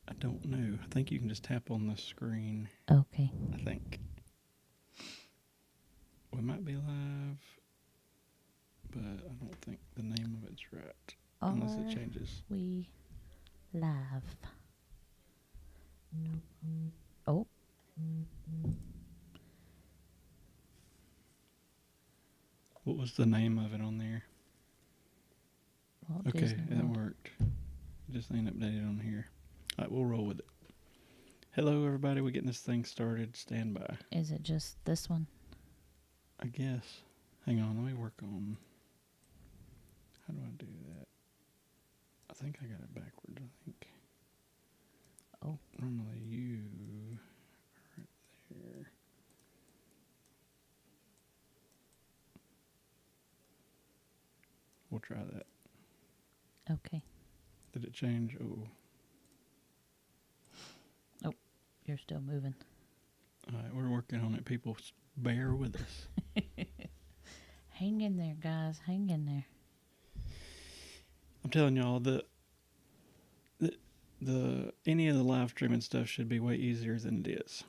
I don't know. I think you can just tap on the screen. Okay. I think. We might be live, but I don't think the name of it's right. Unless it changes. We live. Oh. What was the name of it on there? Walt Okay, Disney that World. worked. Just ain't updated on here. All right, we'll roll with it. Hello, everybody. We're getting this thing started. Stand by. Is it just this one? I guess. Hang on. Let me work on... How do I do that? I think I got it backwards, I think. Oh. Normally you... Right there. We'll try that. Okay. Did it change? Oh. You're still moving. All right, we're working on it. People, bear with us. Hang in there, guys. Hang in there. I'm telling y'all, the any of the live streaming stuff should be way easier than it is.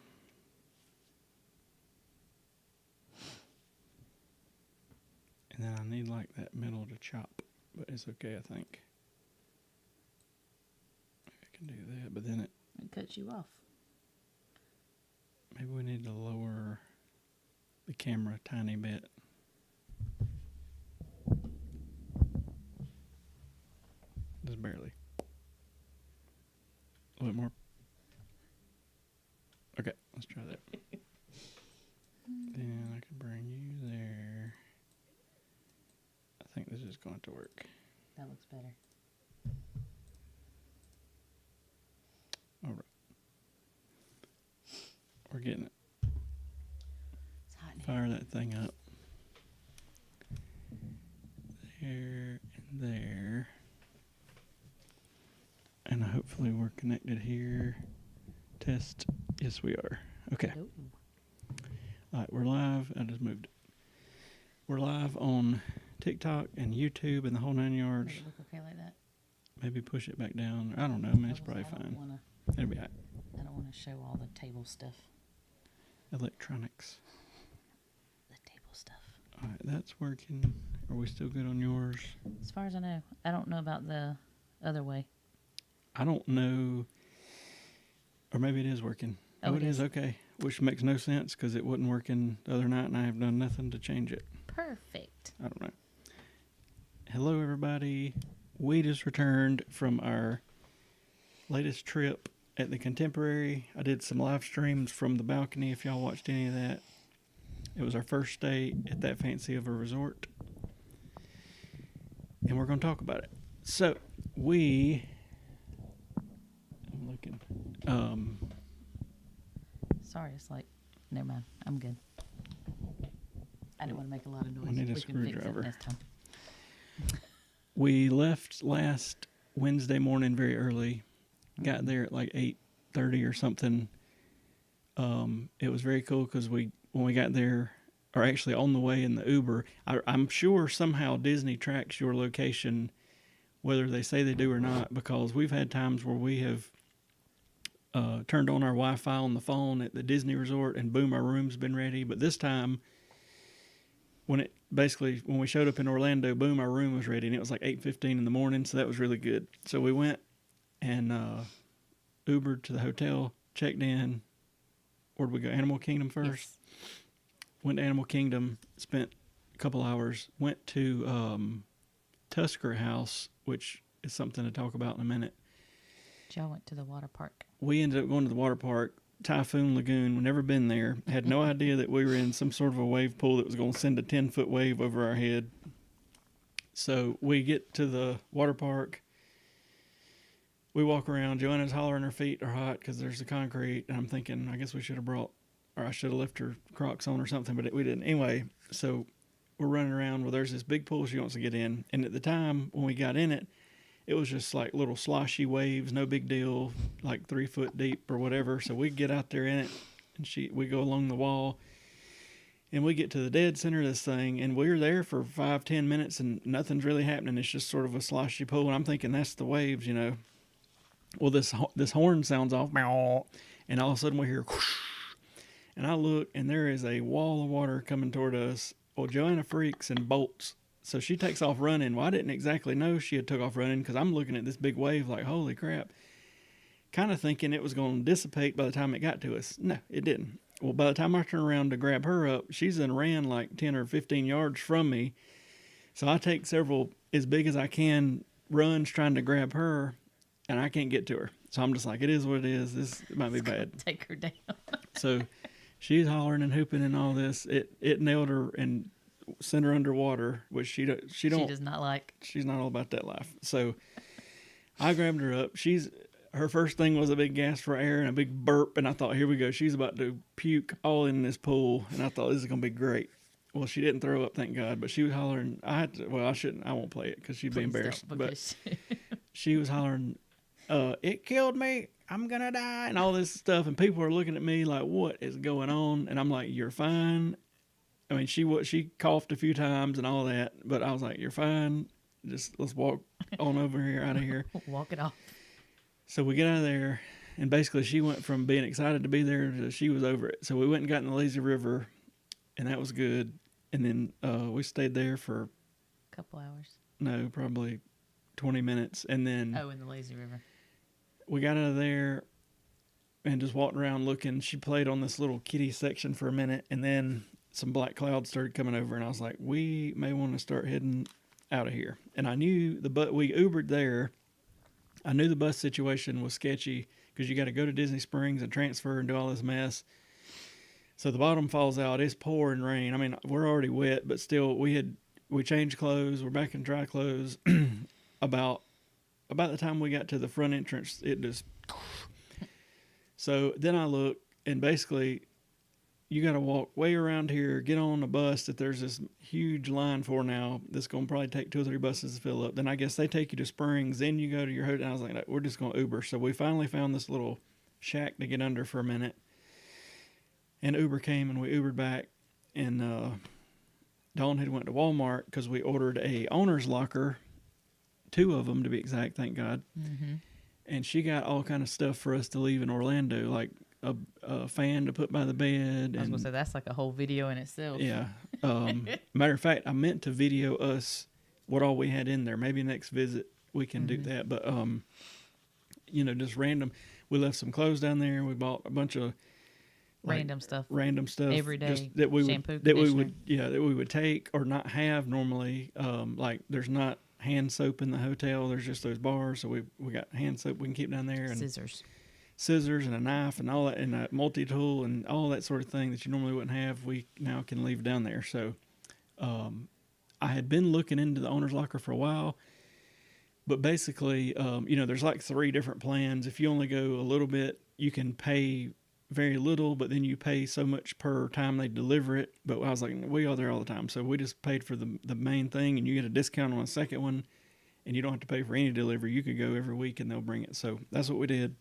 And then I need like that middle to chop, but it's okay, I think. I can do that, but then It cuts you off. maybe we need to lower the camera a tiny bit. Just barely. A little bit more. Okay, let's try that. Then I can bring you there. I think this is going to work. That looks better. All right. We're getting it. It's hot in here. Fire that thing up. There and there. And hopefully we're connected here. Test. Yes, we are. Okay. Ooh. All right, we're live. I just moved it. We're live on TikTok and YouTube and the whole 9 yards. Does it look okay like that? Maybe push it back down. I don't know. I mean, it's probably fine. It'll be all right. I don't want to show all the table stuff. Electronics. The table stuff. All right, that's working. Are we still good on yours? As far as I know. I don't know about the other way. I don't know. Or maybe it is working. Oh, it is. Okay. Which makes no sense because it wasn't working the other night and I have done nothing to change it. Perfect. I don't know. Hello, everybody. We just returned from our latest trip at the Contemporary. I did some live streams from the balcony if y'all watched any of that. It was our first stay at that fancy of a resort. And we're going to talk about it. So, I'm looking. Sorry, it's like, never mind. I'm good. I didn't want to make a lot of noise. We need a can fix it screwdriver. next time. We left last Wednesday morning very early. Got there at like 8:30 or something. It was very cool because when we got there, or actually on the way in the Uber, I'm sure somehow Disney tracks your location, whether they say they do or not, because we've had times where we have turned on our Wi-Fi on the phone at the Disney resort and boom, our room's been ready. But this time, when we showed up in Orlando, boom, our room was ready, and it was like 8:15 in the morning, so that was really good. So we went and Ubered to the hotel, checked in. Where'd we go? Animal Kingdom first? Yes. Went to Animal Kingdom, spent a couple hours, went to Tusker House, which is something to talk about in a minute. Y'all went to the water park. We ended up going to the water park, Typhoon Lagoon. We've never been there. Had no idea that we were in some sort of a wave pool that was going to send a 10-foot wave over our head. So we get to the water park. We walk around. Joanna's hollering her feet are hot because there's the concrete. And I'm thinking, I guess we should have I should have left her Crocs on or something, but we didn't. Anyway, so we're running around. Well, there's this big pool she wants to get in. And at the time when we got in it, it was just like little sloshy waves, no big deal, like 3 foot deep or whatever. So we get out there in it, and we go along the wall, and we get to the dead center of this thing, and we're there for 5-10 minutes, and nothing's really happening. It's just sort of a sloshy pool, and I'm thinking that's the waves, you know. Well, this horn sounds off, meow, and all of a sudden we hear whoosh, and I look, and there is a wall of water coming toward us. Well, Joanna freaks and bolts. So she takes off running. Well, I didn't exactly know she had took off running because I'm looking at this big wave like, holy crap. Kind of thinking it was going to dissipate by the time it got to us. No, it didn't. Well, by the time I turn around to grab her up, she's then ran like 10 or 15 yards from me. So I take several, as big as I can, runs trying to grab her, and I can't get to her. So I'm just like, it is what it is. This might be bad. Take her down. So she's hollering and hooping and all this. It nailed her and sent her underwater, which she does not like. She's not all about that life. So I grabbed her up. Her first thing was a big gasp for air and a big burp, and I thought, here we go. She's about to puke all in this pool, and I thought, this is going to be great. Well, she didn't throw up, thank God, but she was hollering. I won't play it because she'd be embarrassed. But she was hollering, it killed me. I'm going to die, and all this stuff. And people are looking at me like, what is going on? And I'm like, you're fine. I mean, she coughed a few times and all that, but I was like, you're fine. Just let's walk on over here, out of here. Walk it off. So we get out of there, and basically she went from being excited to be there to she was over it. So we went and got in the lazy river, and that was good. And then we stayed there for a couple hours. No, probably 20 minutes. And then in the lazy river. We got out of there and just walked around looking. She played on this little kiddie section for a minute, and then some black clouds started coming over, and I was like, we may want to start heading out of here. And I knew we Ubered there. I knew the bus situation was sketchy because you got to go to Disney Springs and transfer and do all this mess. So the bottom falls out. It's pouring rain. I mean, we're already wet, but still, we changed clothes. We're back in dry clothes. About the time we got to the front entrance, it just. So then I look, and basically, you got to walk way around here, get on a bus that there's this huge line for now. That's going to probably take 2 or 3 buses to fill up. Then I guess they take you to Springs. Then you go to your hotel. I was like, no, we're just going to Uber. So we finally found this little shack to get under for a minute. And Uber came, and we Ubered back. And Dawn had went to Walmart because we ordered a owner's locker, 2 of them to be exact, thank God. Mm-hmm. And she got all kind of stuff for us to leave in Orlando, like a fan to put by the bed. I was going to say, that's like a whole video in itself. Yeah. Matter of fact, I meant to video us what all we had in there. Maybe next visit we can do that. But, just random. We left some clothes down there. We bought a bunch of random stuff every day just that we shampoo, that we would take or not have normally. Like there's not hand soap in the hotel. There's just those bars. So we got hand soap we can keep down there, and scissors and a knife and all that, and a multi-tool and all that sort of thing that you normally wouldn't have. We now can leave down there. So I had been looking into the owner's locker for a while, but basically, there's like 3 different plans. If you only go a little bit, you can pay very little, but then you pay so much per time they deliver it. But I was like, we are there all the time. So we just paid for the main thing, and you get a discount on the second one, and you don't have to pay for any delivery. You could go every week and they'll bring it. So that's what we did.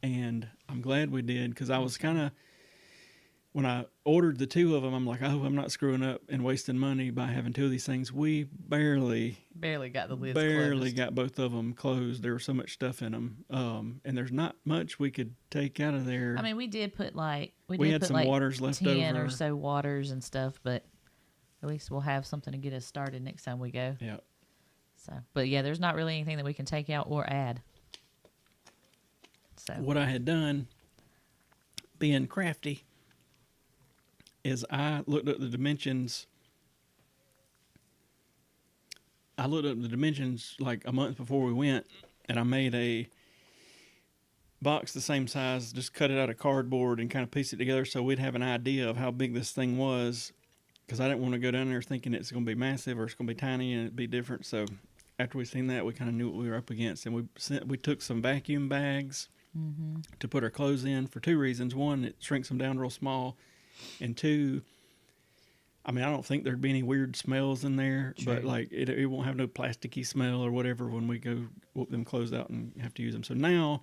And I'm glad we did, because I was kind of, when I ordered the 2 of them, I'm like, I hope I'm not screwing up and wasting money by having 2 of these things. We barely got the lids barely closed. got both of them closed. There was so much stuff in them, and there's not much we could take out of there. I mean, we did put we had some waters left 10 over, or so waters and stuff, but at least we'll have something to get us started next time we go. Yeah. So, but yeah, there's not really anything that we can take out or add. So what I had done, being crafty, is I looked up the dimensions. I looked up the dimensions like a month before we went, and I made a box the same size, just cut it out of cardboard and kind of piece it together so we'd have an idea of how big this thing was, because I didn't want to go down there thinking it's going to be massive or it's going to be tiny and it'd be different. So after we seen that, we kind of knew what we were up against, and we took some vacuum bags to put our clothes in for 2 reasons. 1, it shrinks them down real small. And 2, I mean, I don't think there'd be any weird smells in there, but like it won't have no plasticky smell or whatever when we go whoop them clothes out and have to use them. So now,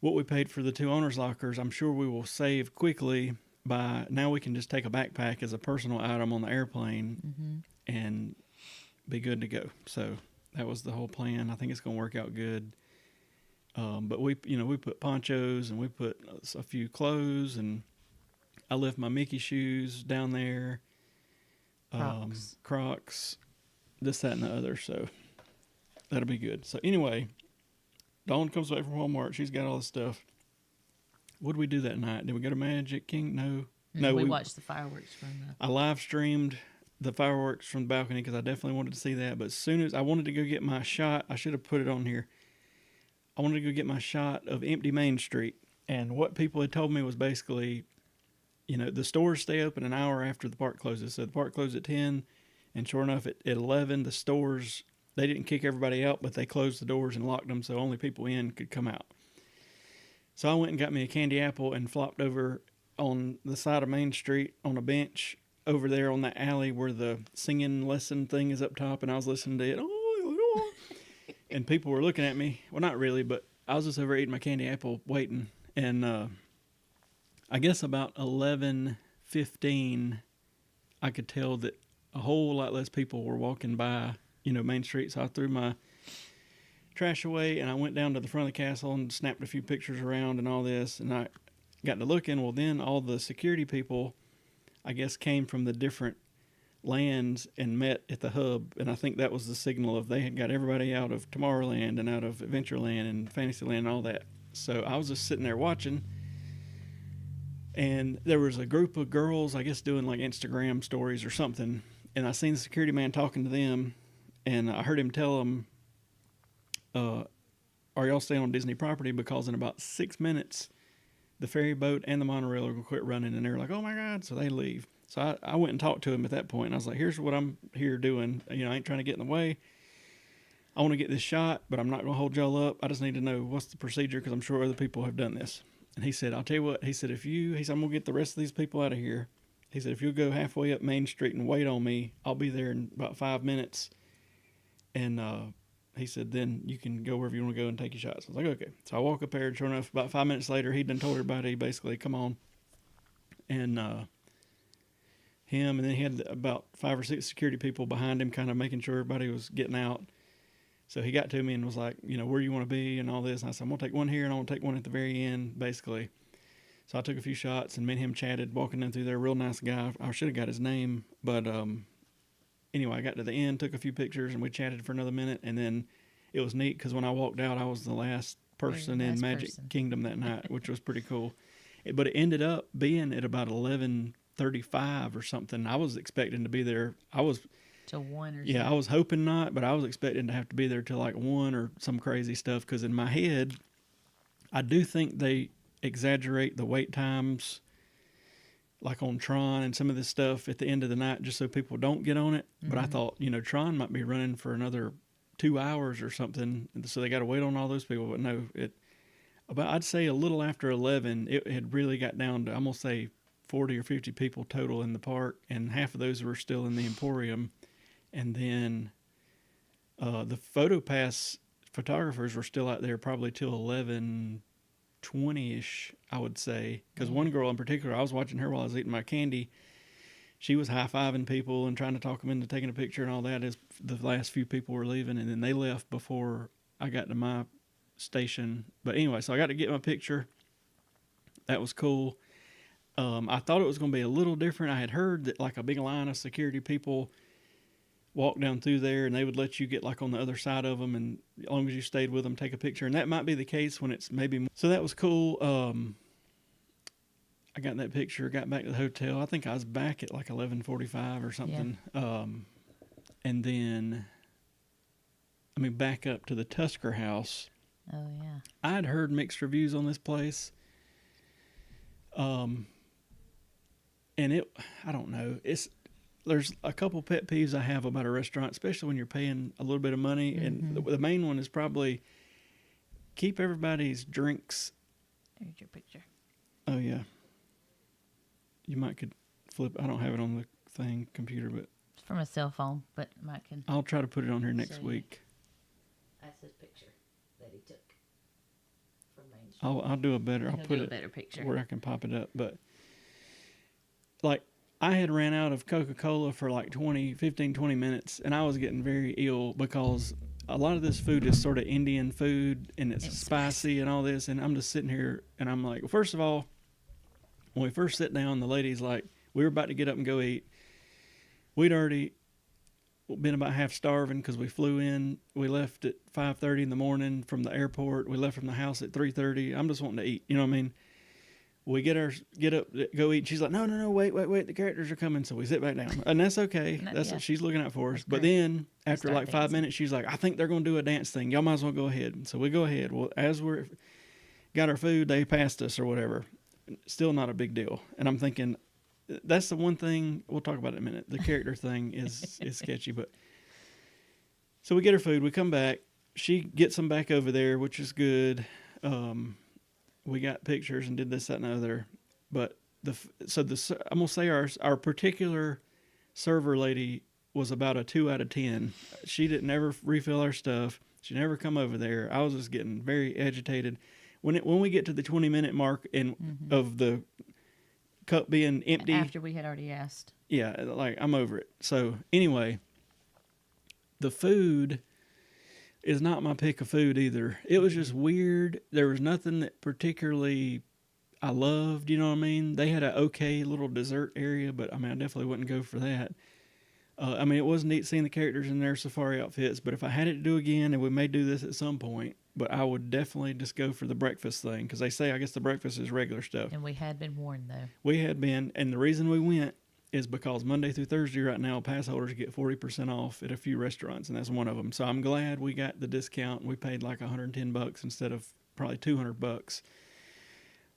what we paid for the 2 owner's lockers, I'm sure we will save quickly by now we can just take a backpack as a personal item on the airplane and be good to go. So that was the whole plan. I think it's going to work out good. But we put ponchos and we put a few clothes, and I left my Mickey shoes down there. Crocs, this, that, and the other. So that'll be good. So anyway, Dawn comes back from Walmart. She's got all this stuff. What did we do that night? Did we go to Magic King? No. We watched the fireworks from I live streamed the fireworks from the balcony because I definitely wanted to see that. But as soon as I wanted to go get my shot, I should have put it on here. I wanted to go get my shot of empty Main Street. And what people had told me was basically, the stores stay open an hour after the park closes. So the park closed at 10, and sure enough, at 11, the stores, they didn't kick everybody out, but they closed the doors and locked them so only people in could come out. So I went and got me a candy apple and flopped over on the side of Main Street on a bench over there on that alley where the singing lesson thing is up top, and I was listening to it. And people were looking at me. Well, not really, but I was just over eating my candy apple waiting. And I guess about 11:15, I could tell that a whole lot less people were walking by, Main Street. So I threw my trash away, and I went down to the front of the castle and snapped a few pictures around and all this. And I got to looking. Well, then all the security people, I guess, came from the different lands and met at the hub. And I think that was the signal of they had got everybody out of Tomorrowland and out of Adventureland and Fantasyland and all that. So I was just sitting there watching. And there was a group of girls, I guess, doing like Instagram stories or something. And I seen the security man talking to them. And I heard him tell them, are y'all staying on Disney property? Because in about 6 minutes, the ferry boat and the monorail are going to quit running. And they're like, oh my God. So they leave. So I went and talked to him at that point. And I was like, here's what I'm here doing. I ain't trying to get in the way. I want to get this shot, but I'm not going to hold y'all up. I just need to know what's the procedure because I'm sure other people have done this. And he said, I'll tell you what. He said, I'm going to get the rest of these people out of here. He said, if you'll go halfway up Main Street and wait on me, I'll be there in about 5 minutes. And he said, then you can go wherever you want to go and take your shots. I was like, okay. So I walk up there, and sure enough, about 5 minutes later, he'd done told everybody, basically, come on. And him, and then he had about 5 or 6 security people behind him, kind of making sure everybody was getting out. So he got to me and was like, where you want to be and all this. And I said, I'm going to take one here and I'm going to take one at the very end, basically. So I took a few shots, and me and him chatted, walking in through there. Real nice guy. I should have got his name, but anyway, I got to the end, took a few pictures, and we chatted for another minute. And then it was neat because when I walked out, I was the last person in Magic Kingdom that night, which was pretty cool. But it ended up being at about 11:35 or something. I was expecting to be there. Till 1 or something. Yeah, I was hoping not, but I was expecting to have to be there till like 1 or some crazy stuff. Because in my head, I do think they exaggerate the wait times, like on Tron and some of this stuff at the end of the night, just so people don't get on it. Mm-hmm. But I thought, Tron might be running for another 2 hours or something, so they got to wait on all those people. But no, I'd say a little after 11, it had really got down to, I'm gonna say 40 or 50 people total in the park, and half of those were still in the Emporium. And then the PhotoPass photographers were still out there probably till 11:20ish, I would say. Because one girl in particular, I was watching her while I was eating my candy. She was high-fiving people and trying to talk them into taking a picture and all that as the last few people were leaving. And then they left before I got to my station. But anyway, so I got to get my picture. That was cool. I thought it was going to be a little different. I had heard that like a big line of security people walk down through there, and they would let you get like on the other side of them, and as long as you stayed with them, take a picture. And that might be the case when it's maybe more. So that was cool. I got that picture, got back to the hotel. I think I was back at like 11:45 or something. Yeah. And then, back up to the Tusker House. Oh, yeah. I'd heard mixed reviews on this place. And I don't know. There's a couple pet peeves I have about a restaurant, especially when you're paying a little bit of money. Mm-hmm. And the main one is probably keep everybody's drinks. There's your picture. Oh, yeah. You might could flip. I don't have it on the computer, but. It's from a cell phone, but Mike can. I'll try to put it on here next week. That's his picture that he took from Main Street. I'll do a better. I'll put it better picture where I can pop it up. But like, I had ran out of Coca-Cola for like 20 minutes, and I was getting very ill because a lot of this food is sort of Indian food, and it's It's spicy and all this. And I'm just sitting here, and I'm like, well, first of all, when we first sit down, the lady's like, we were about to get up and go eat. We'd already been about half starving because we flew in. We left at 5:30 in the morning from the airport. We left from the house at 3:30. I'm just wanting to eat. You know what I mean? We get up, go eat. She's like, no, wait. The characters are coming. So we sit back down. And that's okay. That's what she's looking out for us. That's But great. then after like 5 minutes, she's like, I think they're going to do a dance thing. Y'all might as well go ahead. So we go ahead. Well, as we're got our food, they passed us or whatever. Still not a big deal. And I'm thinking, that's the one thing, we'll talk about it in a minute. The character thing is sketchy. But so we get our food. We come back. She gets them back over there, which is good. We got pictures and did this, that, and the other. But I'm gonna say our particular server lady was about a 2 out of 10. She didn't ever refill our stuff. She never come over there. I was just getting very agitated when we get to the 20-minute mark of the cup being empty. After we had already asked. Yeah, like I'm over it. So anyway, the food is not my pick of food either. It was just weird. There was nothing that particularly I loved, you know what I mean? They had an okay little dessert area, but I mean, I definitely wouldn't go for that. I mean, it was neat seeing the characters in their safari outfits, but if I had it to do again, and we may do this at some point, but I would definitely just go for the breakfast thing, because they say, I guess the breakfast is regular stuff. And we had been warned, though. We had been, and the reason we went is because Monday through Thursday right now, pass holders get 40% off at a few restaurants, and that's one of them. So I'm glad we got the discount. We paid like $110 instead of probably $200.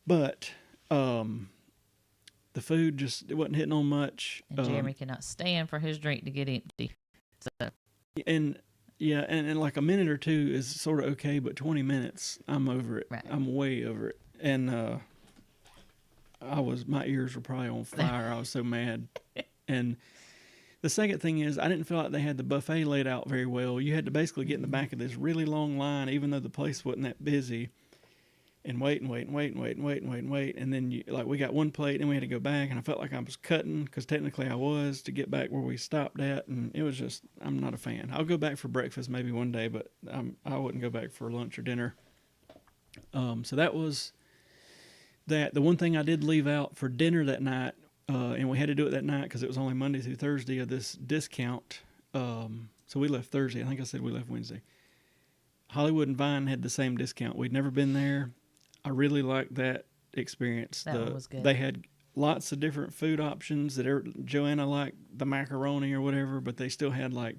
But the food it wasn't hitting on much. And Jeremy cannot stand for his drink to get empty. So. And yeah, and like a minute or two is sort of okay, but 20 minutes, I'm over it. Right. I'm way over it. And my ears were probably on fire. I was so mad. And the second thing is, I didn't feel like they had the buffet laid out very well. You had to basically get in the back of this really long line, even though the place wasn't that busy, and wait. And then we got one plate, and we had to go back, and I felt like I was cutting, because technically I was, to get back where we stopped at. And it was just, I'm not a fan. I'll go back for breakfast maybe one day, but I wouldn't go back for lunch or dinner. So that was that. The one thing I did leave out for dinner that night, and we had to do it that night because it was only Monday through Thursday of this discount. So we left Thursday. I think I said we left Wednesday. Hollywood and Vine had the same discount. We'd never been there. I really liked that experience. That one was good. They had lots of different food options. Joanna liked the macaroni or whatever, but they still had like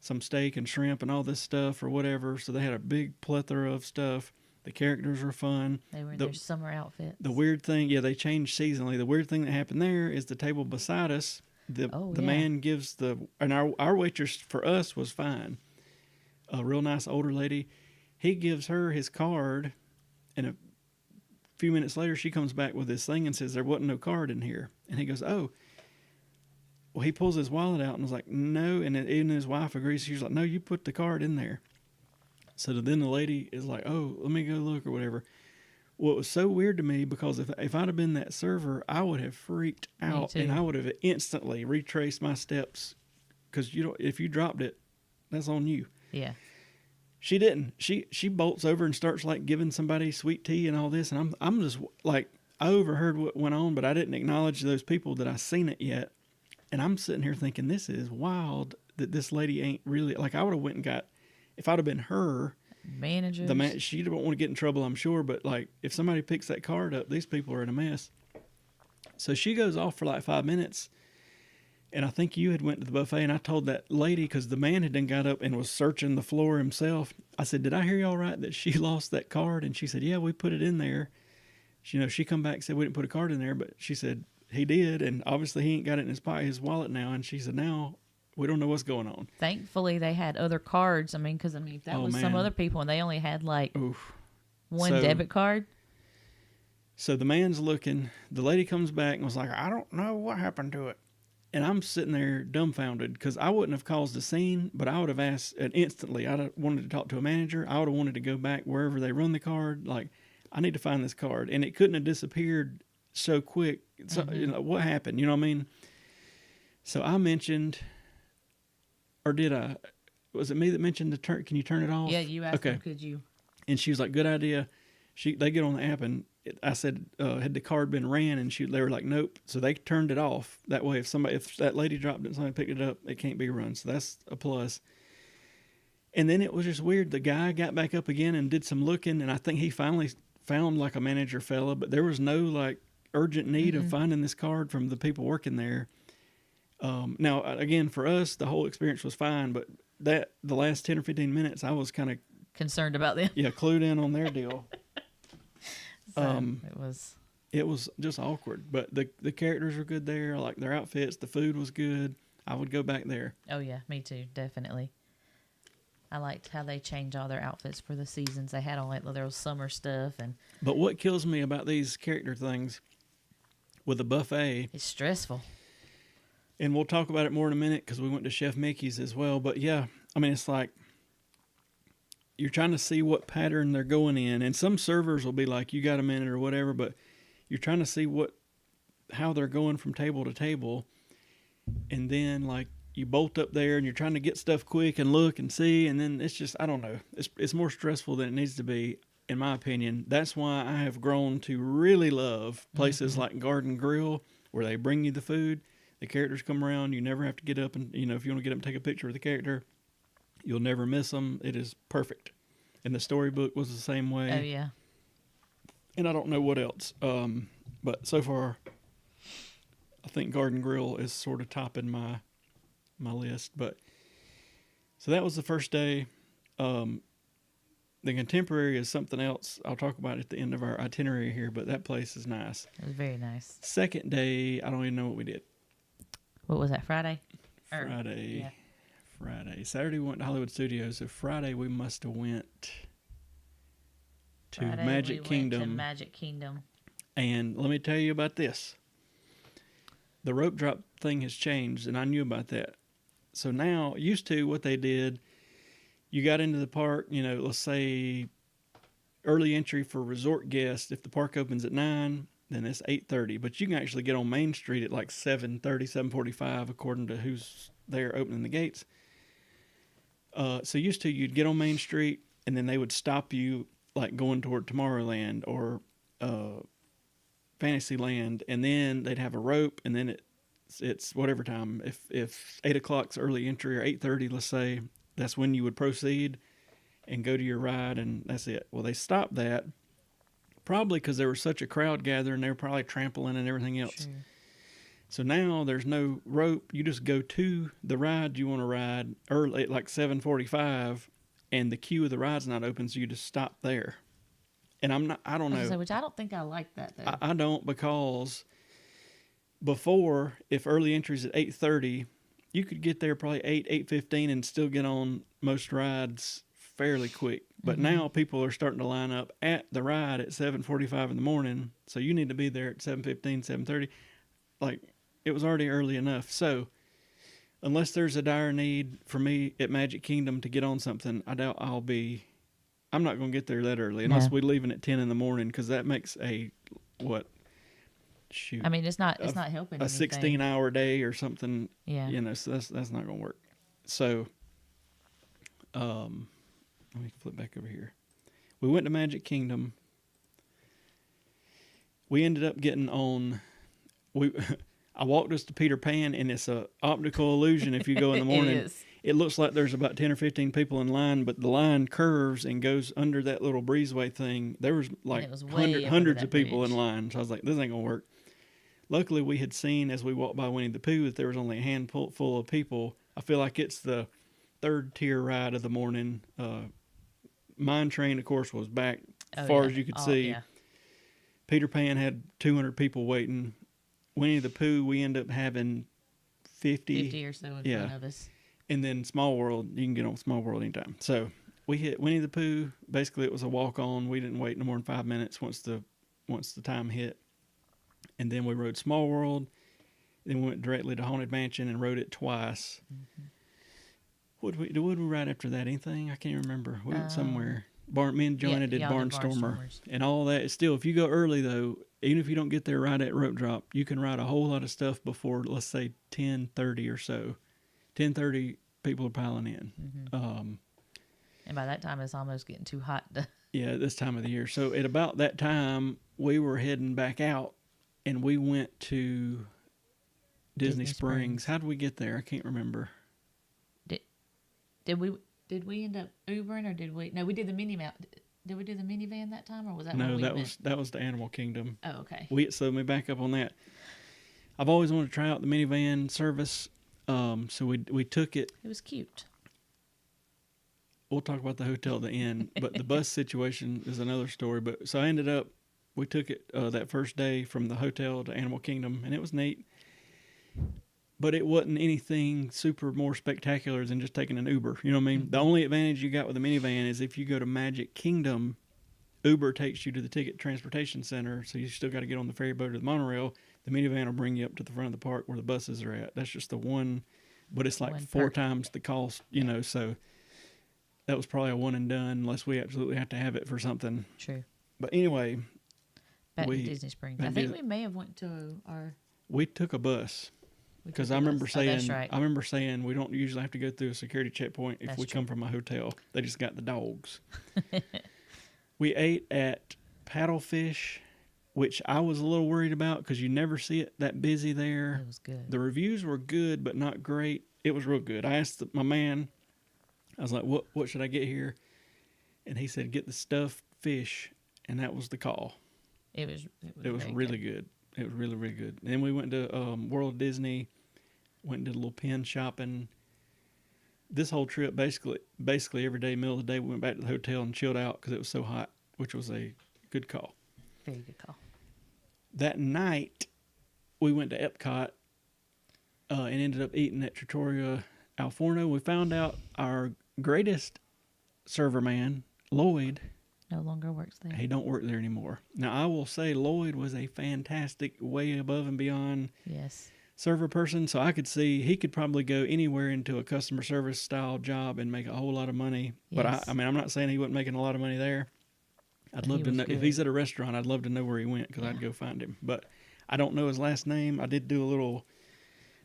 some steak and shrimp and all this stuff or whatever. So they had a big plethora of stuff. The characters were fun. They were in their summer outfits. The weird thing, they changed seasonally. The weird thing that happened there is the table beside us, the man gives and our waitress for us was fine. A real nice older lady. He gives her his card, and a few minutes later she comes back with this thing and says there wasn't no card in here. And he goes, oh. Well, he pulls his wallet out and was like, no. And even his wife agrees. She's like, no, you put the card in there. So then the lady is like, oh, let me go look or whatever. Well, it was so weird to me because if I'd have been that server, I would have freaked out and I would have instantly retraced my steps, because if you dropped it, that's on you. Yeah. She didn't. She bolts over and starts like giving somebody sweet tea and all this, and I'm just like, I overheard what went on, but I didn't acknowledge those people that I seen it yet, and I'm sitting here thinking this is wild that this lady ain't really like. I would have went and got. If I'd have been her, managers, she don't want to get in trouble, I'm sure. But like, if somebody picks that card up, these people are in a mess. So she goes off for like 5 minutes, and I think you had went to the buffet, and I told that lady, because the man had then got up and was searching the floor himself. I said, "Did I hear y'all right that she lost that card?" And she said, "Yeah, we put it in there." She come back and said we didn't put a card in there, but she said he did, and obviously he ain't got it in his wallet now. And she said now. We don't know what's going on. Thankfully, they had other cards. Because that was some other people, and they only had like one debit card. So the man's looking. The lady comes back and was like, I don't know what happened to it. And I'm sitting there dumbfounded, because I wouldn't have caused a scene, but I would have asked instantly. I'd have wanted to talk to a manager. I would have wanted to go back wherever they run the card. Like, I need to find this card. And it couldn't have disappeared so quick. So, what happened? You know what I mean? So I mentioned... Or did I? was it me that mentioned the turn? Can you turn it off? Yeah, you asked them, could you? And she was like, good idea. They get on the app, and I said, had the card been ran? And they were like, nope. So they turned it off. That way, if that lady dropped it and somebody picked it up, it can't be run. So that's a plus. And then it was just weird. The guy got back up again and did some looking, and I think he finally found like a manager fella, but there was no like urgent need of finding this card from the people working there. Now, again, for us, the whole experience was fine, but the last 10 or 15 minutes, I was kind of concerned about them. Yeah, clued in on their deal. It was just awkward, but the characters were good there. I like their outfits. The food was good. I would go back there. Oh yeah, me too, definitely. I liked how they changed all their outfits for the seasons. They had on like there was summer stuff But what kills me about these character things with the buffet, it's stressful. And we'll talk about it more in a minute because we went to Chef Mickey's as well. But yeah, I mean, it's like you're trying to see what pattern they're going in, and some servers will be like, "You got a minute" or whatever. But you're trying to see how they're going from table to table, and then like you bolt up there and you're trying to get stuff quick and look and see, and then it's just, I don't know. It's more stressful than it needs to be, in my opinion. That's why I have grown to really love places like Garden Grill, where they bring you the food. The characters come around. You never have to get up and, if you want to get up and take a picture with the character, you'll never miss them. It is perfect. And the storybook was the same way. Oh, yeah. And I don't know what else. But so far, I think Garden Grill is sort of topping my list. But so that was the first day. The Contemporary is something else I'll talk about at the end of our itinerary here, but that place is nice. It was very nice. Second day, I don't even know what we did. What was that, Friday? Friday. Yeah. Friday. Saturday we went to Hollywood Studios. So Friday we must have went to Magic Kingdom. And let me tell you about this. The rope drop thing has changed, and I knew about that. So now, used to what they did, you got into the park, let's say early entry for resort guests. If the park opens at 9, then it's 8:30. But you can actually get on Main Street at like 7:30, 7:45, according to who's there opening the gates. So used to, you'd get on Main Street, and then they would stop you like going toward Tomorrowland or Fantasyland, and then they'd have a rope, and then it's whatever time. If 8 o'clock's early entry or 8:30, let's say, that's when you would proceed and go to your ride, and that's it. Well, they stopped that probably because there was such a crowd gathering. They were probably trampling and everything else. Sure. So now there's no rope. You just go to the ride you want to ride early at like 7:45, and the queue of the ride's not open, so you just stop there. And I don't know. Which I don't think I like that, though. I don't, because before, if early entry's at 8:30, you could get there probably 8:15 and still get on most rides fairly quick. But now people are starting to line up at the ride at 7:45 in the morning, so you need to be there at 7:15, 7:30. Like, it was already early enough. So unless there's a dire need for me at Magic Kingdom to get on something, I doubt I'm not going to get there that early unless we're leaving at 10 in the morning, because that makes I mean, it's not helping a 16-hour day or something. Yeah. So that's not going to work. So, let me flip back over here. We went to Magic Kingdom. We ended up getting on. I walked us to Peter Pan, and it's a optical illusion. If you go in the morning, it looks like there's about 10 or 15 people in line, but the line curves and goes under that little breezeway thing. There was like hundreds of people in line. So I was like, this ain't gonna work. Luckily, we had seen as we walked by Winnie the Pooh that there was only a handful full of people. I feel like it's the third tier ride of the morning. Mine Train, of course, was back as far as you could see. Yeah. Peter Pan had 200 people waiting. Winnie the Pooh, we end up having 50 or so in front of us. And then Small World, you can get on Small World anytime. So we hit Winnie the Pooh. Basically, it was a walk-on. We didn't wait no more than 5 minutes once the time hit. And then we rode Small World. Then we went directly to Haunted Mansion and rode it twice. Mm-hmm. What did we ride after that? Anything? I can't remember. We went somewhere. Me and Joanna did Barnstormer. And all that is still, if you go early, though, even if you don't get there right at rope drop, you can ride a whole lot of stuff before, let's say, 10:30 or so. 10:30 people are piling in. Mm-hmm. And by that time, it's almost getting too hot. Yeah, this time of the year. So at about that time, we were heading back out, and we went to Disney Springs. How did we get there? I can't remember. Did we end up Ubering, or did we? No, we did the minivan. Did we do the minivan that time, or was that? No, that was the Animal Kingdom. Oh, okay. So let me back up on that. I've always wanted to try out the minivan service. So we took it. It was cute. We'll talk about the hotel at the end, but the bus situation is another story. But so I ended up, we took it that first day from the hotel to Animal Kingdom, and it was neat. But it wasn't anything super more spectacular than just taking an Uber. You know what I mean? Mm-hmm. The only advantage you got with a minivan is if you go to Magic Kingdom, Uber takes you to the ticket transportation center, so you still got to get on the ferry boat or the monorail. The minivan will bring you up to the front of the park where the buses are at. That's just the one, but it's like four times the cost, so that was probably a one and done unless we absolutely have to have it for something. True. But anyway. Back to Disney Springs. I think we may have went to We took a bus. Because I remember saying, that's right. I remember saying we don't usually have to go through a security checkpoint if we come from a hotel. They just got the dogs. We ate at Paddlefish, which I was a little worried about because you never see it that busy there. It was good. The reviews were good, but not great. It was real good. I asked my man, I was like, what should I get here? And he said, get the stuffed fish, and that was the call. It was really good. It was really, really good. Then we went to World Disney, went and did a little pen shopping. This whole trip, basically every day, middle of the day, we went back to the hotel and chilled out because it was so hot, which was a good call. Very good call. That night, we went to Epcot and ended up eating at Trattoria Al Forno. We found out our greatest server man, Lloyd, no longer works there. He don't work there anymore. Now, I will say Lloyd was a fantastic, way above and beyond server person. So I could see he could probably go anywhere into a customer service style job and make a whole lot of money. Yes. But I'm not saying he wasn't making a lot of money there. I'd love to know if he's at a restaurant. I'd love to know where he went because I'd go find him. But I don't know his last name. I did do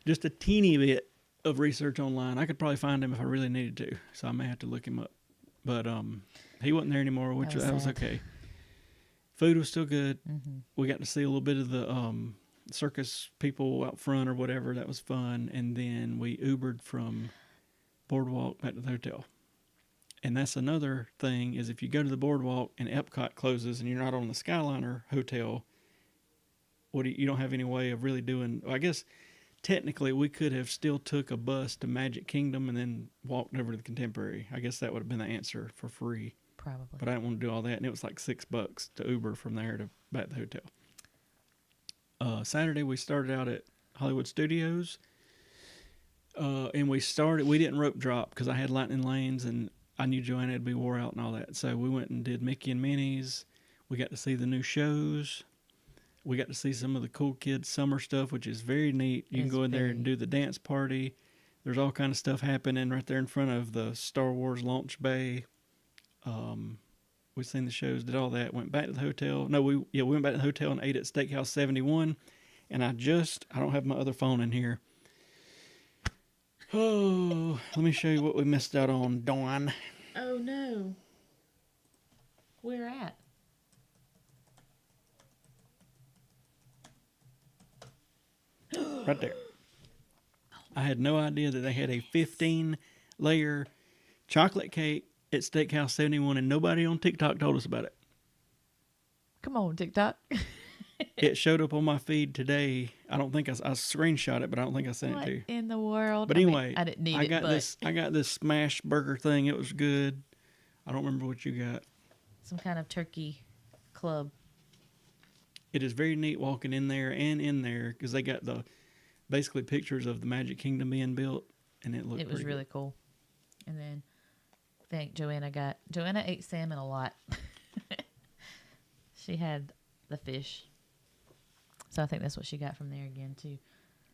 just a teeny bit of research online. I could probably find him if I really needed to. So I may have to look him up. But he wasn't there anymore, which that was okay. Food was still good. Mm-hmm. We got to see a little bit of the circus people out front or whatever. That was fun. And then we Ubered from Boardwalk back to the hotel. And that's another thing is if you go to the Boardwalk and Epcot closes and you're not on the Skyliner hotel, you don't have any way of really doing. I guess technically we could have still took a bus to Magic Kingdom and then walked over to the Contemporary. I guess that would have been the answer for free. Probably. But I didn't want to do all that, and it was like $6 to Uber from there to back to the hotel. Saturday we started out at Hollywood Studios, and we didn't rope drop because I had Lightning Lanes and I knew Joanna would be wore out and all that. So we went and did Mickey and Minnie's. We got to see the new shows. We got to see some of the cool kids' summer stuff, which is very neat. You can go in there and do the dance party. There's all kind of stuff happening right there in front of the Star Wars launch bay. We seen the shows, did all that, went back to the hotel. No, we went back to the hotel and ate at Steakhouse 71. And I don't have my other phone in here. Oh, let me show you what we missed out on, Dawn. Oh, no. Where at? Right there. I had no idea that they had a 15-layer chocolate cake at Steakhouse 71, and nobody on TikTok told us about it. Come on, TikTok. It showed up on my feed today. I don't think I screenshot it, but I don't think I sent it to you. What in the world? But anyway, I didn't need it. I got this smash burger thing. It was good. I don't remember what you got. Some kind of turkey club. It is very neat walking in there because they got basically pictures of the Magic Kingdom being built, and it looked. It was really cool. And then I think Joanna ate salmon a lot. She had the fish. So I think that's what she got from there again too.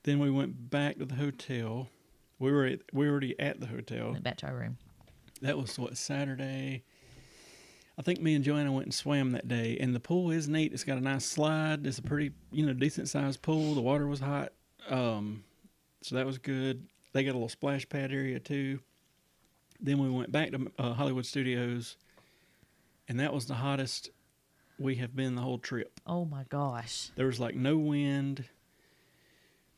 Then we went back to the hotel. We were already at the hotel. Went back to our room. That was Saturday. I think me and Joanna went and swam that day, and the pool is neat. It's got a nice slide. It's a pretty, decent sized pool. The water was hot, so that was good. They got a little splash pad area too. Then we went back to Hollywood Studios, and that was the hottest we have been the whole trip. Oh my gosh. There was like no wind.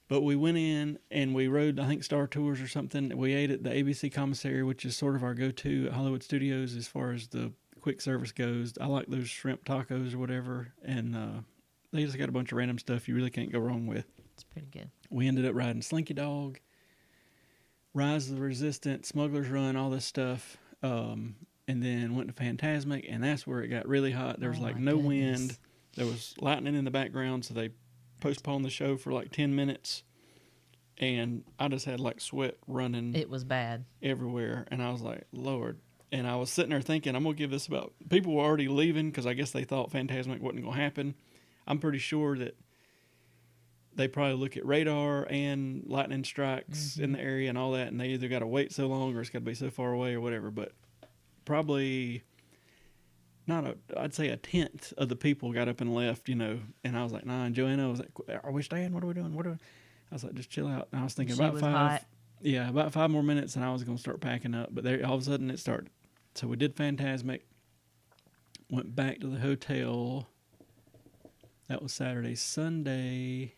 But we went in and we rode, I think, Star Tours or something. We ate at the ABC Commissary, which is sort of our go-to at Hollywood Studios as far as the quick service goes. I like those shrimp tacos or whatever. And they just got a bunch of random stuff you really can't go wrong with. It's pretty good. We ended up riding Slinky Dog, Rise of the Resistance, Smuggler's Run, all this stuff. And then went to Phantasmic, and that's where it got really hot. There was no wind. There was lightning in the background, so they postponed the show for like 10 minutes, and I just had like sweat running. It was bad everywhere, and I was like, Lord. And I was sitting there thinking, I'm gonna give this about. People were already leaving because I guess they thought Phantasmic wasn't gonna happen. I'm pretty sure that they probably look at radar and lightning strikes in the area and all that, and they either got to wait so long or it's got to be so far away or whatever. But probably I'd say a tenth of the people got up and left, And I was like, nah. And Joanna was like, are we staying? What are we doing? I was like, just chill out. And I was thinking about about 5 more minutes, and I was going to start packing up. But there, all of a sudden, it started. So we did Phantasmic, went back to the hotel. That was Saturday. Sunday,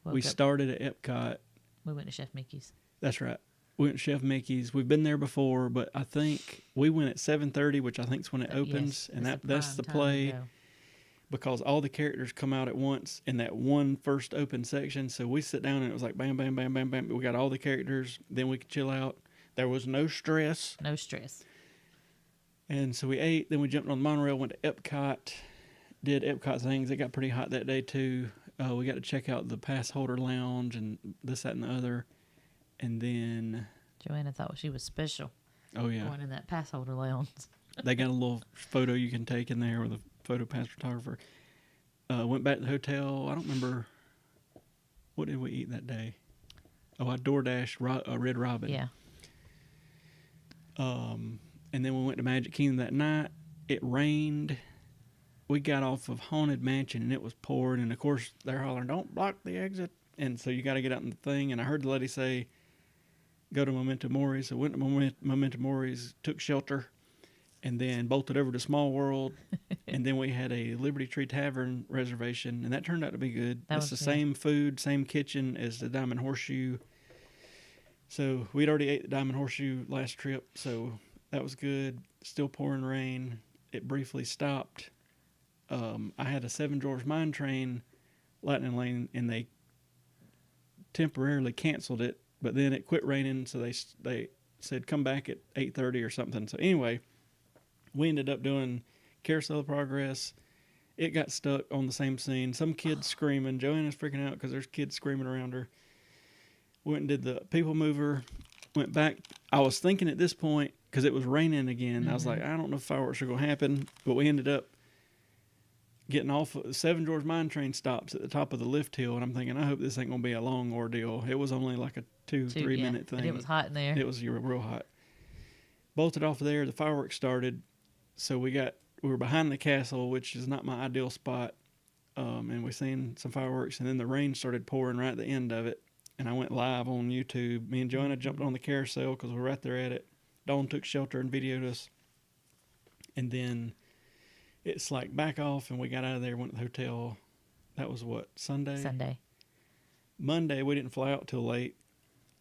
we started at Epcot. We went to Chef Mickey's. That's right. We went to Chef Mickey's. We've been there before, but I think we went at 7:30, which I think is when it opens, and that's the play because all the characters come out at once in that one first open section. So we sit down and it was like bam, bam, bam, bam, bam. We got all the characters. Then we could chill out. There was no stress. No stress. And so we ate. Then we jumped on the monorail, went to Epcot, did Epcot things. It got pretty hot that day too. We got to check out the pass holder lounge and this, that, and the other. And then Joanna thought she was special. Oh, yeah. Going in that pass holder lounge. They got a little photo you can take in there with a photo pass photographer. Went back to the hotel. I don't remember. What did we eat that day? Oh, I DoorDashed Red Robin. Yeah. And then we went to Magic Kingdom that night. It rained. We got off of Haunted Mansion, and it was pouring. And, of course, they're hollering, don't block the exit. And so you got to get out in the thing. And I heard the lady say, go to Memento Mori. So went to Memento Mori's, took shelter, and then bolted over to Small World. And then we had a Liberty Tree Tavern reservation, and that turned out to be good. It's the same food, same kitchen as the Diamond Horseshoe. So we'd already ate the Diamond Horseshoe last trip, so that was good. Still pouring rain. It briefly stopped. I had a Seven Dwarfs Mine Train Lightning Lane, and they temporarily canceled it, but then it quit raining, so they said come back at 8:30 or something. So anyway, we ended up doing Carousel of Progress. It got stuck on the same scene. Some kids screaming. Joanna's freaking out because there's kids screaming around her. Went and did the People Mover. Went back. I was thinking at this point, because it was raining again, I was like, I don't know if fireworks are going to happen, but we ended up getting off. Seven Dwarfs Mine Train stops at the top of the lift hill, and I'm thinking, I hope this ain't going to be a long ordeal. It was only like a 2-3 minute thing. And it was hot in there. It was real hot. Bolted off of there, the fireworks started, so we were behind the castle, which is not my ideal spot, and we seen some fireworks, and then the rain started pouring right at the end of it, and I went live on YouTube. Me and Joanna jumped on the carousel because we were right there at it. Dawn took shelter and videoed us, and then it's like back off, and we got out of there, went to the hotel. That was what, Sunday? Monday, we didn't fly out till late,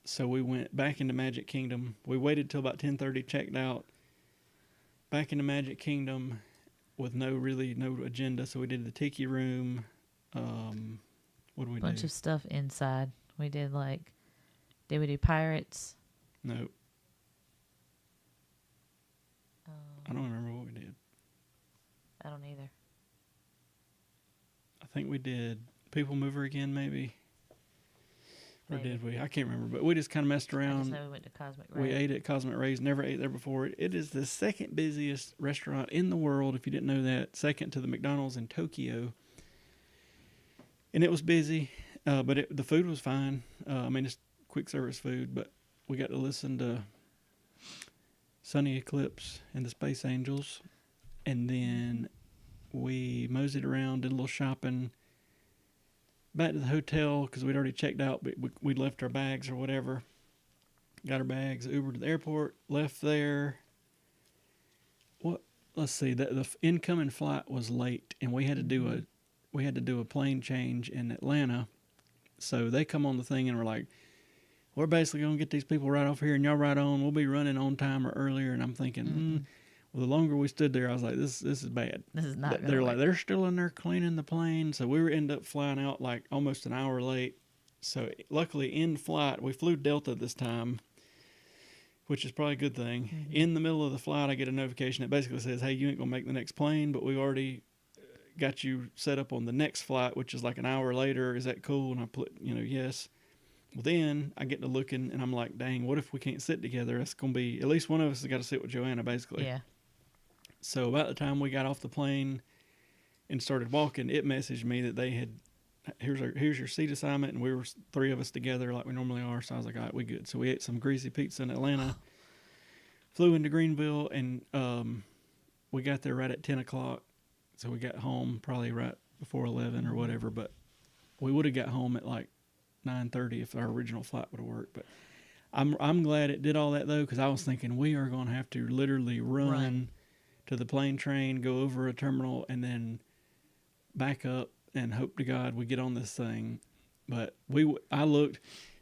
so we went back into Magic Kingdom. We waited till about 10:30, checked out, back into Magic Kingdom with no agenda. So we did the Tiki Room. What did we do? Bunch of stuff inside. We did did we do Pirates? No. I don't remember what we did. I don't either. I think we did People Mover again, maybe. Or did we? I can't remember. But we just kind of messed around. I just know we went to Cosmic Ray. We ate at Cosmic Ray's. Never ate there before. It is the second busiest restaurant in the world, if you didn't know that. Second to the McDonald's in Tokyo. And it was busy, but the food was fine. It's quick service food, but we got to listen to Sunny Eclipse and the Space Angels. And then we moseyed around, did a little shopping. Back to the hotel because we'd already checked out, but we'd left our bags or whatever. got our bags, Ubered to the airport, left there. Let's see, the incoming flight was late, and we had to do a plane change in Atlanta. So they come on the thing and were like, we're basically going to get these people right off here and y'all right on. We'll be running on time or earlier. And I'm thinking, well, the longer we stood there, I was like, this is bad. This is not They're like, they're still in there cleaning the plane. So we ended up flying out like almost an hour late. So luckily in flight, we flew Delta this time, which is probably a good thing. Mm-hmm. In the middle of the flight, I get a notification that basically says, hey, you ain't going to make the next plane, but we already got you set up on the next flight, which is like an hour later. Is that cool? And I put, yes. Well, then I get to looking, and I'm like, dang, what if we can't sit together? That's going to be, at least one of us has got to sit with Joanna, basically. Yeah. So about the time we got off the plane and started walking, it messaged me that they had, here's your seat assignment, and we were 3 of us together like we normally are. So I was like, all right, we good. So we ate some greasy pizza in Atlanta, flew into Greenville, and we got there right at 10 o'clock. So we got home probably right before 11 or whatever, but we would have got home at like 9:30 if our original flight would have worked. But I'm glad it did all that, though, because I was thinking we are going to have to literally run to the plane train, go over a terminal, and then back up and hope to God we get on this thing. But I looked,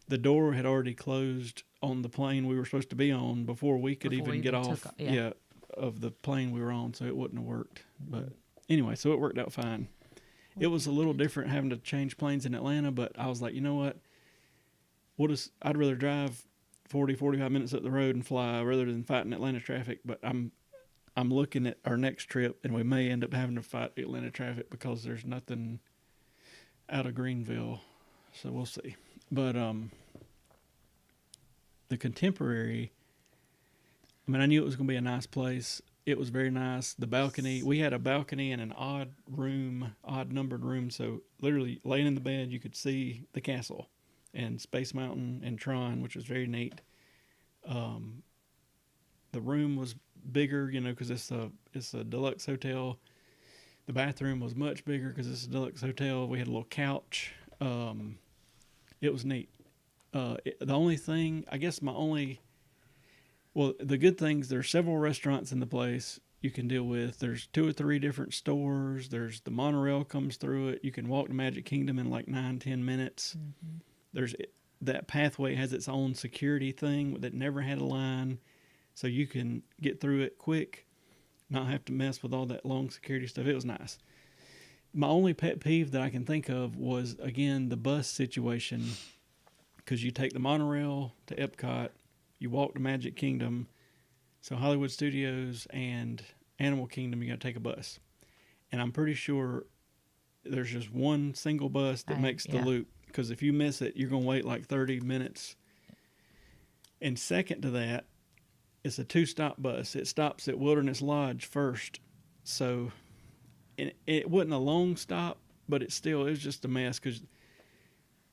the door had already closed on the plane we were supposed to be on before we could even get off of the plane we were on, so it wouldn't have worked. But anyway, so it worked out fine. It was a little different having to change planes in Atlanta, but I was like, you know what? I'd rather drive 40, 45 minutes up the road and fly rather than fighting Atlanta traffic. But I'm looking at our next trip, and we may end up having to fight Atlanta traffic because there's nothing out of Greenville. So we'll see. But the Contemporary, I mean, I knew it was going to be a nice place. It was very nice. The balcony, we had a balcony and an odd numbered room. So literally laying in the bed, you could see the castle and Space Mountain and Tron, which was very neat. The room was bigger, because it's a deluxe hotel. The bathroom was much bigger because it's a deluxe hotel. We had a little couch. It was neat. The only thing, I guess the good things, there's several restaurants in the place you can deal with. There's 2 or 3 different stores. There's the monorail comes through it. You can walk to Magic Kingdom in like 9-10 minutes. Mm-hmm. That pathway has its own security thing that never had a line, so you can get through it quick, not have to mess with all that long security stuff. It was nice. My only pet peeve that I can think of was, again, the bus situation, because you take the monorail to Epcot, you walk to Magic Kingdom, so Hollywood Studios and Animal Kingdom, you got to take a bus. And I'm pretty sure there's just one single bus that makes the loop, because if you miss it, you're going to wait like 30 minutes. And second to that, it's a 2-stop bus. It stops at Wilderness Lodge first. So it wasn't a long stop, but it was just a mess because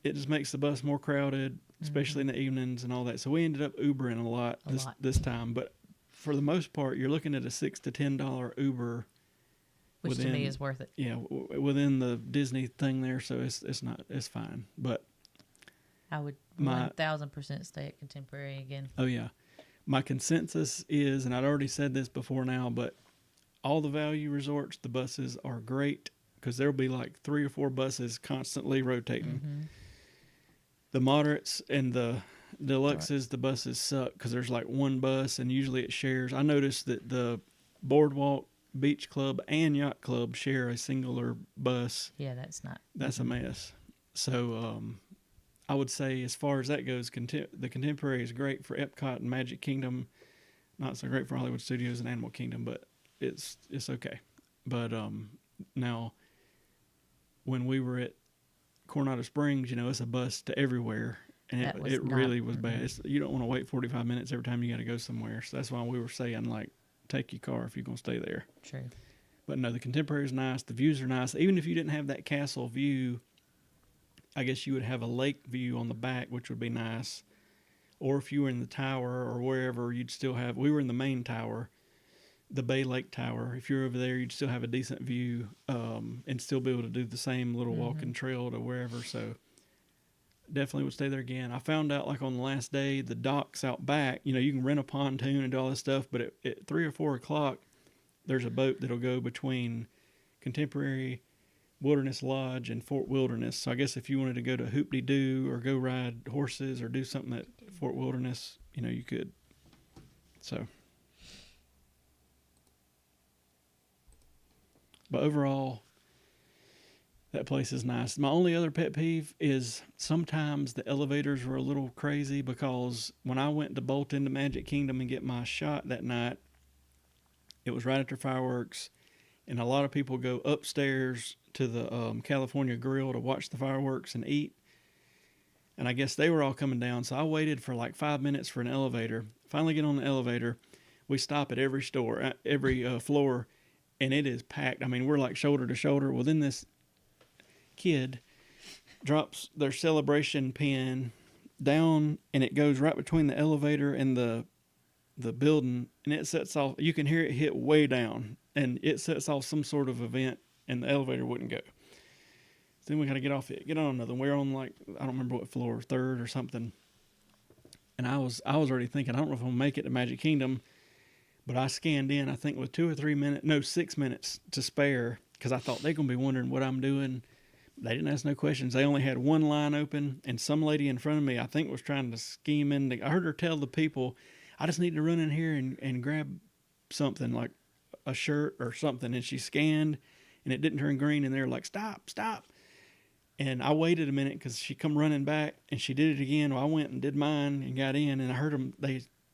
it just makes the bus more crowded, especially in the evenings and all that. So we ended up Ubering a lot this time. But for the most part, you're looking at a $6 to $10 Uber. Which to me is worth it. Yeah, within the Disney thing there, so it's fine. But I would 1,000% stay at Contemporary again. Oh, yeah. My consensus is, and I'd already said this before now, but all the value resorts, the buses are great because there'll be like 3 or 4 buses constantly rotating. Mm-hmm. The moderates and the deluxes, the buses suck because there's like one bus and usually it shares. I noticed that the Boardwalk, Beach Club, and Yacht Club share a singular bus. Yeah, that's a mess. So I would say as far as that goes, the Contemporary is great for Epcot and Magic Kingdom. Not so great for Hollywood Studios and Animal Kingdom, but it's okay. But now when we were at Coronado Springs, it's a bus to everywhere, and it really was bad. You don't want to wait 45 minutes every time you got to go somewhere. So that's why we were saying, like, take your car if you're going to stay there. True. But no, the Contemporary is nice. The views are nice. Even if you didn't have that castle view, I guess you would have a lake view on the back, which would be nice. Or if you were in the tower or wherever, you'd still have... We were in the main tower, the Bay Lake Tower. If you're over there, you'd still have a decent view and still be able to do the same little walking trail to wherever. So definitely would stay there again. I found out like on the last day, the docks out back, you know, you can rent a pontoon and do all this stuff, but at 3 or 4 o'clock, there's a boat that'll go between Contemporary, Wilderness Lodge, and Fort Wilderness. So I guess if you wanted to go to Hoop-de-Doo or go ride horses or do something at Fort Wilderness, you know, you could. So, but overall, that place is nice. My only other pet peeve is sometimes the elevators were a little crazy, because when I went to bolt into Magic Kingdom and get my shot that night, it was right after fireworks, and a lot of people go upstairs to the California Grill to watch the fireworks and eat. And I guess they were all coming down, so I waited for like 5 minutes for an elevator. Finally get on the elevator. We stop at every store, every floor, and it is packed. I mean, we're like shoulder to shoulder. Well, then this kid drops their celebration pin down, and it goes right between the elevator and the building, and it sets off. You can hear it hit way down, and it sets off some sort of event, and the elevator wouldn't go. So then we got to get off it, get on another. We're on like, I don't remember what floor, 3rd or something. And I was already thinking, I don't know if I'm gonna make it to Magic Kingdom, but I scanned in, I think with 6 minutes to spare, because I thought they're gonna be wondering what I'm doing. They didn't ask no questions. They only had one line open, and some lady in front of me, I think, was trying to scheme in. I heard her tell the people, I just need to run in here and grab something, like a shirt or something. And she scanned, and it didn't turn green, and they were like, stop. And I waited a minute because she come running back, and she did it again. Well, I went and did mine and got in, and I heard them.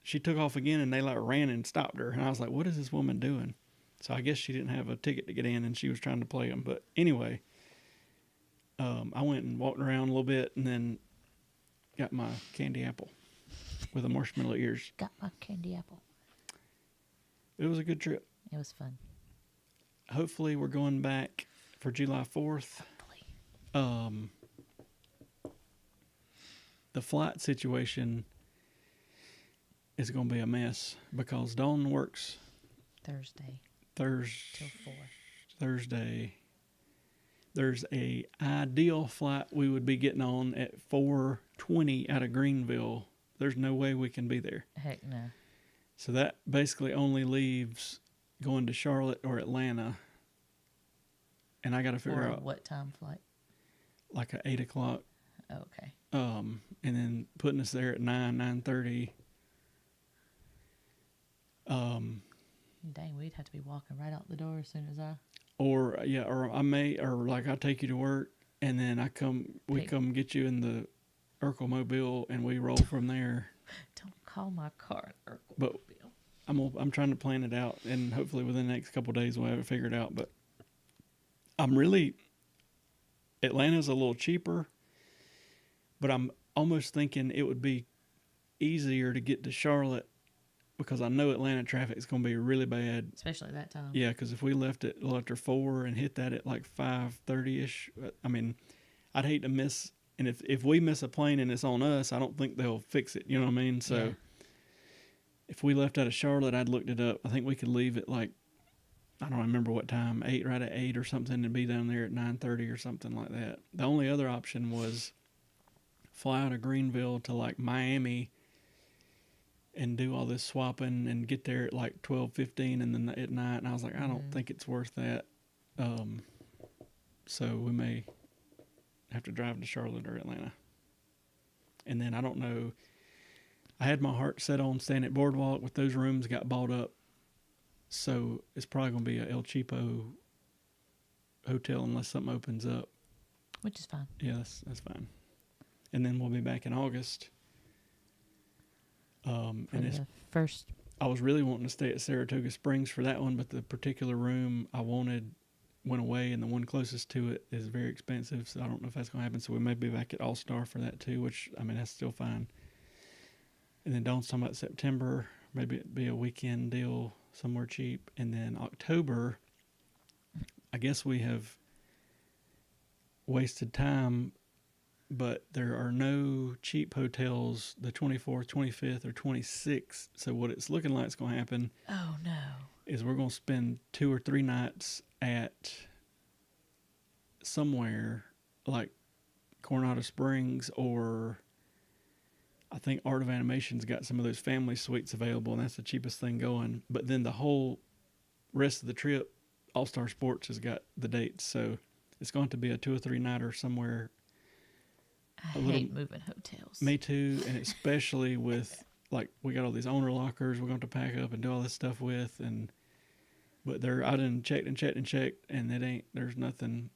She took off again, and they like ran and stopped her. And I was like, what is this woman doing? So I guess she didn't have a ticket to get in, and she was trying to play them. But anyway, I went and walked around a little bit, and then got my candy apple with the marshmallow ears. Got my candy apple. It was a good trip. It was fun. Hopefully we're going back for July 4th. Hopefully. The flight situation is going to be a mess, because Dawn works Thursday. Till 4. Thursday. There's a ideal flight we would be getting on at 4:20 out of Greenville. There's no way we can be there. Heck no. So that basically only leaves going to Charlotte or Atlanta. And I got to figure out what time flight? Like a 8 o'clock. Oh, okay. And then putting us there at 9:30. Dang, we'd have to be walking right out the door as soon as I. Or I take you to work, and then we come get you in the Urkel-mobile, and we roll from there. Don't call my car an But Urkel-mobile. I'm trying to plan it out, and hopefully within the next couple of days we'll have it figured out. But Atlanta's a little cheaper, but I'm almost thinking it would be easier to get to Charlotte, because I know Atlanta traffic is going to be really bad. Especially that time. Yeah, because if we left it after 4 and hit that at like 5:30ish, I mean, I'd hate to miss. And if we miss a plane and it's on us, I don't think they'll fix it. You know what I mean? So yeah. If we left out of Charlotte, I'd looked it up. I think we could leave at like, I don't remember what time, right at 8 or something, and be down there at 9:30 or something like that. The only other option was fly out of Greenville to like Miami and do all this swapping and get there at like 12:15 and then at night. And I was like, I don't think it's worth that. So we may have to drive to Charlotte or Atlanta. And then I don't know. I had my heart set on staying at Boardwalk, but those rooms got bought up. So it's probably going to be a El Cheapo hotel unless something opens up. Which is fine. Yeah, that's fine. And then we'll be back in August. And it's first. I was really wanting to stay at Saratoga Springs for that one, but the particular room I wanted went away, and the one closest to it is very expensive, so I don't know if that's going to happen. So we may be back at All Star for that too, which, I mean, that's still fine. And then Dawn's talking about September, maybe it'd be a weekend deal somewhere cheap. And then October, I guess we have wasted time, but there are no cheap hotels the 24th, 25th, or 26th. So what it's looking like is going to happen is we're going to spend 2 or 3 nights at somewhere like Coronado Springs, or I think Art of Animation's got some of those family suites available, and that's the cheapest thing going. But then the whole rest of the trip, All Star Sports has got the dates, so it's going to be a 2 or 3 nighter somewhere. I hate moving hotels. Me too, and especially with, like, we got all these owner lockers we're going to pack up and do all this stuff with, but I done checked, and there's nothing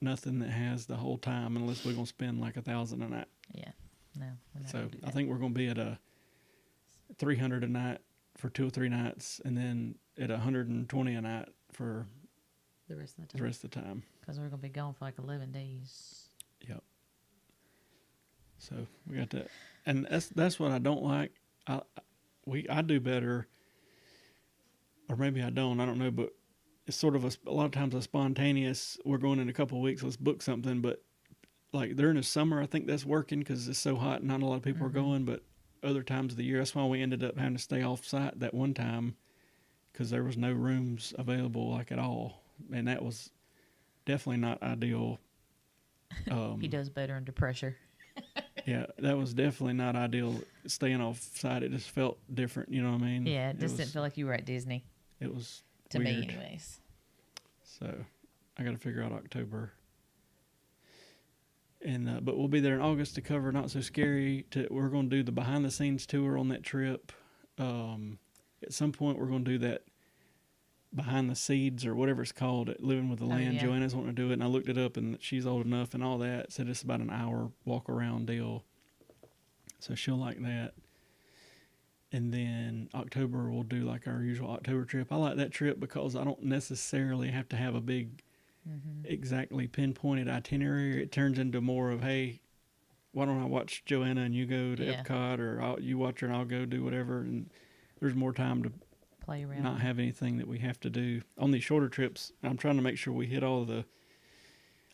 that has the whole time unless we're going to spend like $1,000 a night. Yeah, no. So I think we're going to be at a $300 a night for 2 or 3 nights, and then at $120 a night for the rest of the time. Because we're going to be gone for like 11 days. Yep. So we got that, and that's what I don't like. I do better, or maybe I don't know, but it's sort of a lot of times a spontaneous, we're going in a couple of weeks, let's book something. But like during the summer, I think that's working because it's so hot and not a lot of people are going. But other times of the year, that's why we ended up having to stay off site that one time, because there was no rooms available like at all, and that was definitely not ideal. He does better under pressure. Yeah, that was definitely not ideal staying off site. It just felt different, you know what I mean? Yeah, it just didn't feel like you were at Disney. It was to weird. me, anyways. So I got to figure out October, and but we'll be there in August to cover Not So Scary. We're going to do the behind the scenes tour on that trip. At some point, we're going to do that behind the seeds or whatever it's called at Living with the Land. Yeah. Joanna's wanting to do it, and I looked it up, and she's old enough and all that. Said it's about an hour walk around deal, so she'll like that. And then October we'll do like our usual October trip. I like that trip because I don't necessarily have to have a big, exactly pinpointed itinerary. It turns into more of, hey, why don't I watch Joanna and you go to Epcot, or you watch her and I'll go do whatever. And there's more time to play around, not have anything that we have to do on these shorter trips. I'm trying to make sure we hit all the.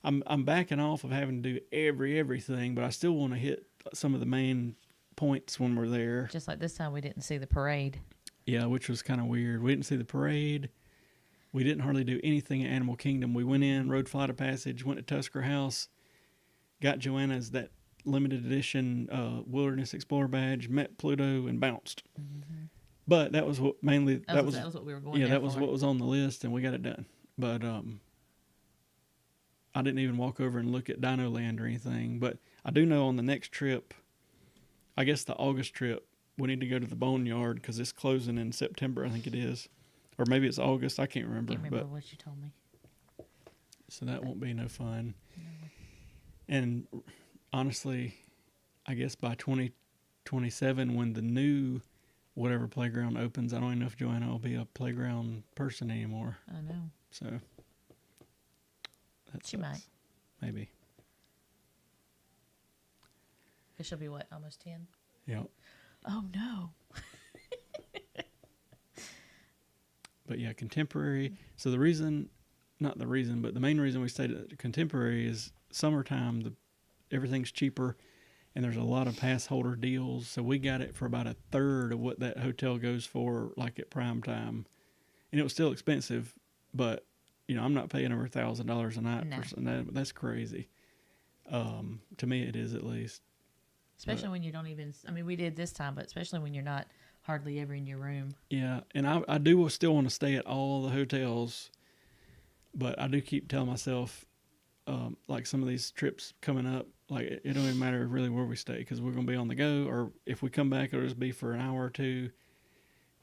I'm backing off of having to do everything, but I still want to hit some of the main points when we're there. Just like this time, we didn't see the parade. Yeah, which was kind of weird. We didn't see the parade. We didn't hardly do anything at Animal Kingdom. We went in, rode Flight of Passage, went to Tusker House, got Joanna's that limited edition Wilderness Explorer badge, met Pluto, and bounced. But that was what mainly that was what we were going. Yeah, that was what was on the list, and we got it done. But I didn't even walk over and look at Dino Land or anything. But I do know on the next trip, I guess the August trip, we need to go to the Boneyard because it's closing in September, I think it is. Or maybe it's August, I can't remember. But what you told me. So that won't be no fun. No. And honestly, I guess by 2027, when the new whatever playground opens, I don't even know if Joanna will be a playground person anymore. I know. So she might. Maybe. Because she'll be what, almost 10? Yep. Oh, no. But yeah, Contemporary. So the main reason we stayed at Contemporary is summertime, everything's cheaper, and there's a lot of pass holder deals. So we got it for about a third of what that hotel goes for, like at prime time. And it was still expensive, but, I'm not paying over $1,000 a night for that. That's crazy. To me, it is at least. Especially when you don't even, we did this time, but especially when you're not hardly ever in your room. Yeah, and I do still want to stay at all the hotels, but I do keep telling myself, like some of these trips coming up, like it don't even matter really where we stay because we're going to be on the go, or if we come back, it'll just be for an hour or two,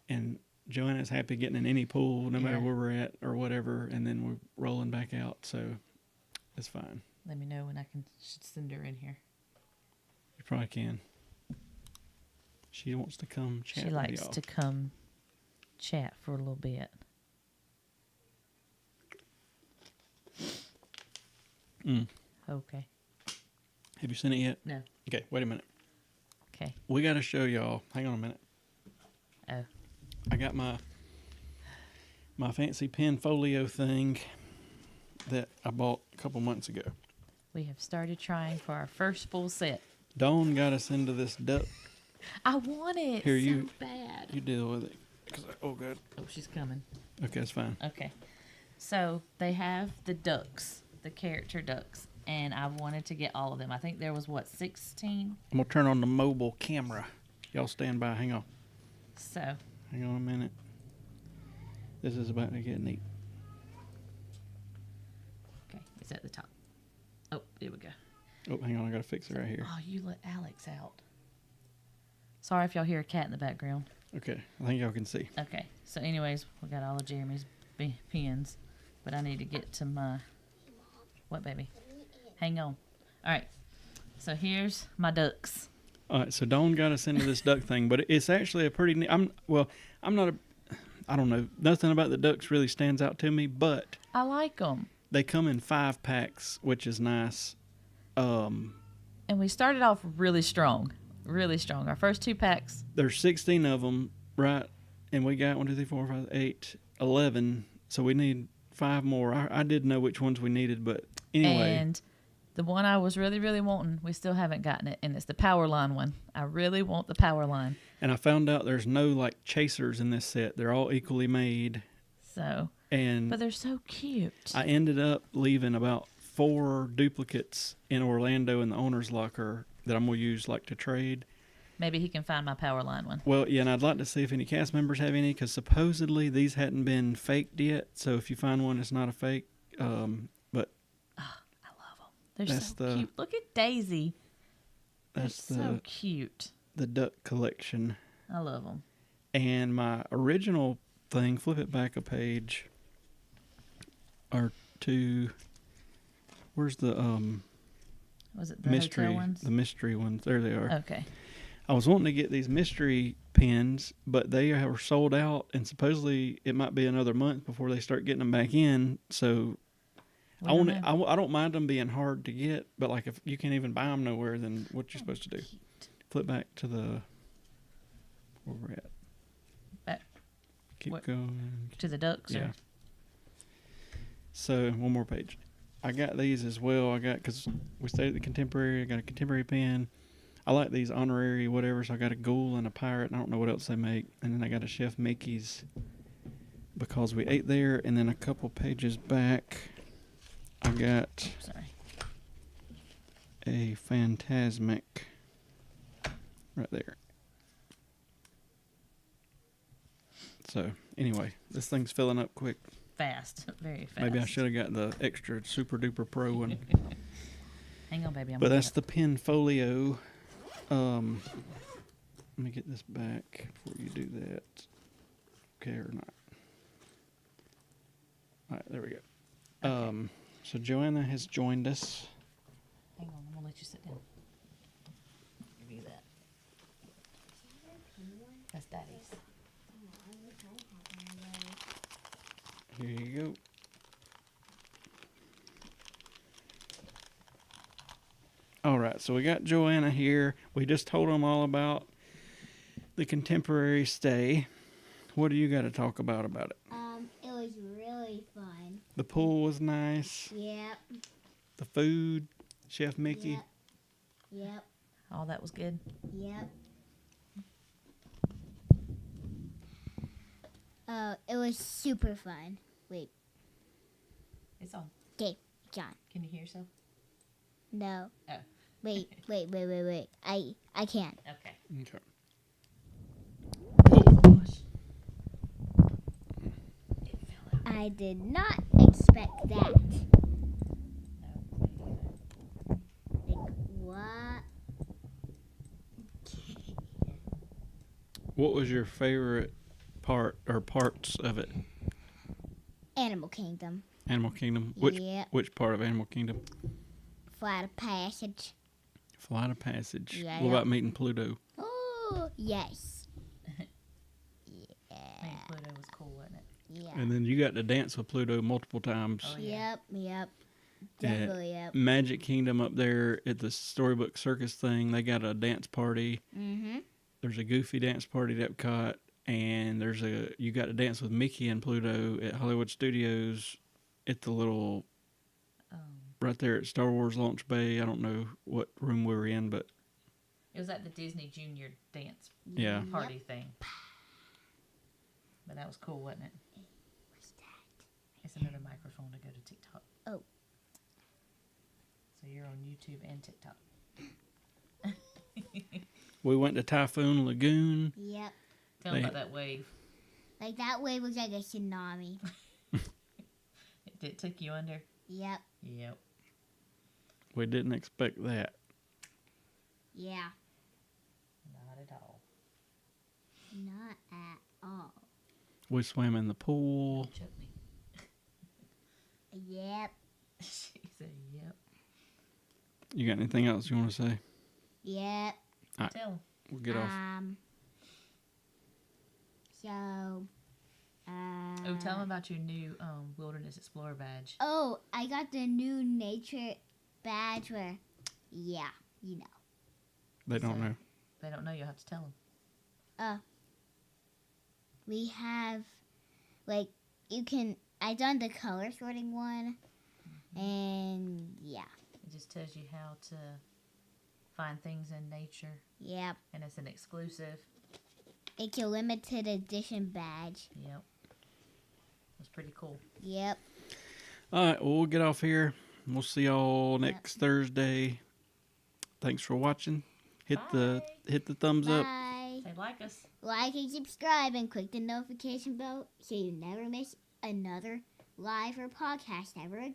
and Joanna's happy getting in any pool no matter where we're at or whatever, and then we're rolling back out, so it's fine. Let me know when I should send her in here. You probably can. She wants to come chat with y'all. She likes to come chat for a little bit. Okay. Have you seen it yet? No. Okay, wait a minute. Okay. We got to show y'all. Hang on a minute. Oh. I got my fancy pen folio thing that I bought a couple months ago. We have started trying for our first full set. Dawn got us into this duck. I want it Here, so bad. You deal with it. Oh, good. Oh, she's coming. Okay, that's fine. Okay. So they have the ducks, the character ducks. and I wanted to get all of them. I think there was, 16? I'm going to turn on the mobile camera. Y'all stand by. Hang on. So. Hang on a minute. This is about to get neat. Okay, it's at the top. Oh, there we go. Oh, hang on. I got to fix it right here. Oh, you let Alex out. Sorry if y'all hear a cat in the background. Okay. I think y'all can see. Okay. So anyways, we got all of Jeremy's pens. But I need to get to my... What, baby? Hang on. All right. So here's my ducks. All right. So Dawn got us into this duck thing. But it's actually a pretty neat... I don't know. Nothing about the ducks really stands out to me. But... I like them. They come in 5 packs, which is nice. And we started off really strong. Really strong. Our first 2 packs. There's 16 of them, right? And we got 1, 2, 3, 4, 5, 8, 11. So we need 5 more. I didn't know which ones we needed, but anyway. And the one I was really, really wanting, we still haven't gotten it. And it's the power line one. I really want the power line. And I found out there's no like chasers in this set. They're all equally made. So. But they're so cute. I ended up leaving about 4 duplicates in Orlando in the owner's locker that I'm going to use like to trade. Maybe he can find my power line one. Well, yeah, and I'd like to see if any cast members have any, because supposedly these hadn't been faked yet. So if you find one, it's not a fake. But I love them. They're so cute. Look at Daisy. They're so cute. The duck collection. I love them. And my original thing, flip it back a page, are 2. Where's the Was it the mystery hotel ones? The mystery ones. There they are. Okay. I was wanting to get these mystery pins, but they were sold out, and supposedly it might be another month before they start getting them back in. So I don't mind them being hard to get, but like if you can't even buy them nowhere, then what you supposed to do? Cute. Flip back to the where we're at. Back. Keep going To the ducks. Yeah. Or? So one more page. I got these as well. Because we stayed at the Contemporary. I got a Contemporary pen. I like these honorary whatever, so I got a ghoul and a pirate, and I don't know what else they make. And then I got a Chef Mickey's because we ate there. And then a couple pages back, I got a Phantasmic right there. So, anyway, this thing's filling up quick. Fast. Very fast. Maybe I should have got the extra super duper pro one. Hang on, baby. But that's the pen folio. Let me get this back before you do that. Okay or not. All right, there we go. Okay. So Joanna has joined us. Hang on, I'm going to let you sit down. Give you that. That's Daddy's. Here you go. All right, so we got Joanna here. We just told them all about the Contemporary stay. What do you got to talk about it? It was really fun. The pool was nice. Yep. The food, Chef Mickey. Yep. All that was good. Yep. It was super fun. Wait. It's on. Okay, John. Can you hear yourself? No. Oh. Wait. I can't. Okay. Okay. I did not expect that. Like, what? What was your favorite part or parts of it? Animal Kingdom. Animal Kingdom. Yep. Which part of Animal Kingdom? Flight of Passage. Flight of Passage. Yeah. What about meeting Pluto? Oh, yes. I think Pluto was cool, wasn't it? Yeah. And then you got to dance with Pluto multiple times. Oh, yeah. Yep. Definitely, yep. Magic Kingdom up there at the Storybook Circus thing, they got a dance party. Mm-hmm. There's a Goofy dance party at Epcot, and you got to dance with Mickey and Pluto at Hollywood Studios at the little right there at Star Wars Launch Bay. I don't know what room we were in, but it was at the Disney Junior dance party thing. But that was cool, wasn't it? What's that? It's another microphone to go to TikTok. Oh. So YouTube and TikTok. We went to Typhoon Lagoon. Yep. Tell them about that wave. Like that wave was like a tsunami. It took you under? Yep. Yep. We didn't expect that. Yeah. Not at all. Not at all. We swam in the pool. Choke me. Yep. She said, yep. You got anything else you want to say? Yep. All right, Tell them. we'll get off. So. Oh, tell them about your new Wilderness Explorer badge. Oh, I got the new nature badge where, yeah, you know. They don't know. They don't know. You'll have to tell them. We have, like, you can, I done the color sorting one, and yeah. It just tells you how to find things in nature, Yep. and it's an exclusive. It's a limited edition badge. Yep. It's pretty cool. Yep. All right, well, we'll get off here. We'll see y'all next Thursday. Thanks for watching. Hit Bye. the thumbs up. Bye. Say like us. Like and subscribe and click the notification bell so you never miss another live or podcast ever again.